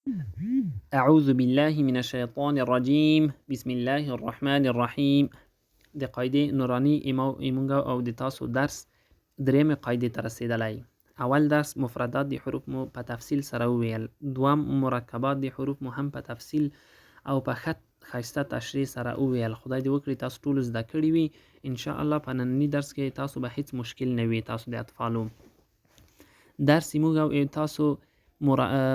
اعوذ بالله من الشیطان الرجیم. بسم الله الرحمن الرحیم. د قاعده نورانی ایمونگا او د تاسو درس دریم قاعده ته رسیدلی. اول درس مفردات د حروف مو په تفصیل سره وویل. دوم مرکبات د حروف مو هم په تفصیل او په خط خسته تشریح سره وویل. خدای دې وکړي تاسو ټول زده کړي وي. ان شاء الله په نننی درس کې تاسو به هیڅ مشکل نه وي. تاسو د اطفالو درس موږ او تاسو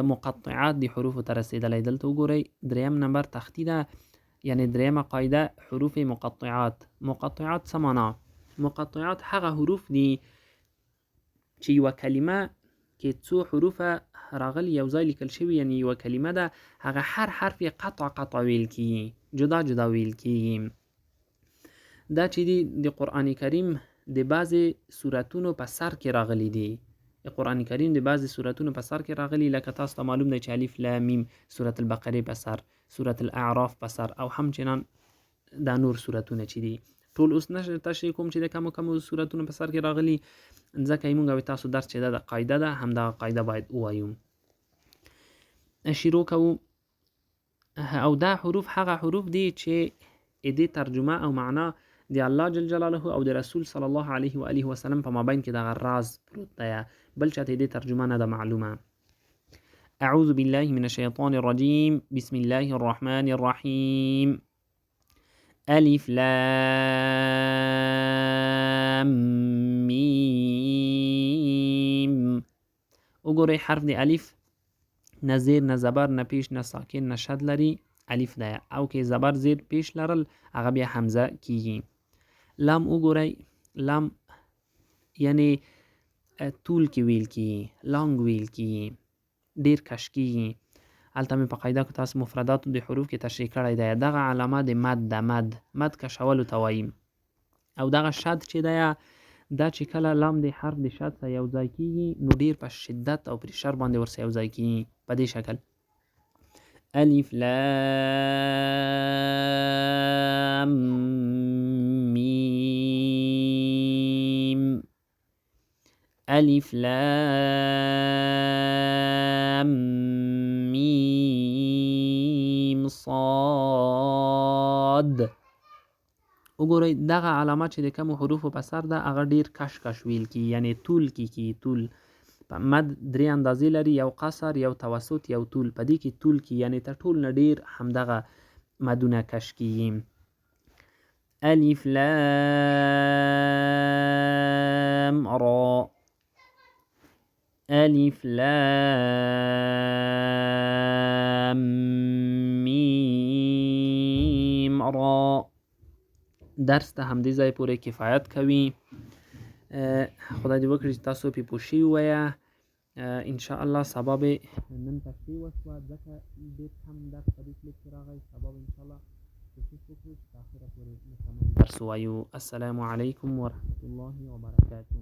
مقطعات د حروف ته رسیدلی. دلته وګورئ دریم نمبر تختی ده، یعنی دریمه قاعده حروف مقطعات. مقطعات څه معنا؟ مقطعات هغه حروف دي چې یو کلمه کې څو حروف راغلي یو ځای لیکل شوي، یعنی یو کلمه ده، هغه هر حرف قطع ویل کیږي، جدا جدا ویل کیږي. دا چې دی د قرآن کریم د بعضی سورتونو په سر کې راغلي دي. د قرآن کریم د بعضی سورتونو په سر کې راغلي، لکه تاسو ته معلوم دی چې الف لام میم سورۃ البقره په سر، سورۃ الاعراف په سر، او همچنان دا نور سورتونه چې دي ټول اوس نشه تشریح کوم چې د کومو سورتونو په سر کې راغلي، ځکه یې موږ تاسو درس چې دا قاعده ده هم دا قاعده باید ووایو. شروع کوو. او دا حروف هغه حروف دي چې دې ترجمه او معنا د الله جل جلاله او د رسول صلی الله علیه و آله وسلم په مابین کې دغه راز پروت دی، بل چاته دې ترجمه نه ده معلومه. اعوذ بالله من الشیطان الرجیم. بسم الله الرحمن الرحیم. الف لام میم. وګورئ حرف د الف نه زیر نه زبر نه پیش نه ساکن نه شد لري، الف ده، او که زبر زیر پیش لرل هغه بیا حمزه کیږي. لام وګورئ، لام یعنی طول کی ویل کی، لانگ ویل کی، ډیر کش کیږي. هلته مې په قاعده کې تاسو مفردات د حروف کې تشریح کړی دی. دغه علامه د مد ده، مد کشولو ته وایي. او دغه شد چې دی دا چې کله لام د حرف د شد سره یو ځای کیږي نو ډیر په شدت او پریشر باندې ورسره یو ځای کیږي په دې شکل. الف لام میم. الف لام میم صاد. وګورئ دغه علامه چې د کوم حروف په سر ده هغه ډیر کش ویل کی، یعنی طول کی طول. مد درې اندازې لري، یو قصر، یو توسط، یو طول. په دې کې طول کی یعنی تر ټول نه ډیر همدغه مدونه کش کیږي. الف لام را. الف لام میم را. درس ته همدې ځای پورې کفایت کوي. خدای دې وکړي چې تاسو پې پوه شوي وایه. ان شاء الله سبا به نن تشریح وشوه، ځکه ډېر کم درس په دې کلیپ کې راغی. سبا به ان شاء الله کوشش وکړو چې تر اخره پورې مکمل درس ووایو. السلام علیکم ورحمة الله وبرکاته.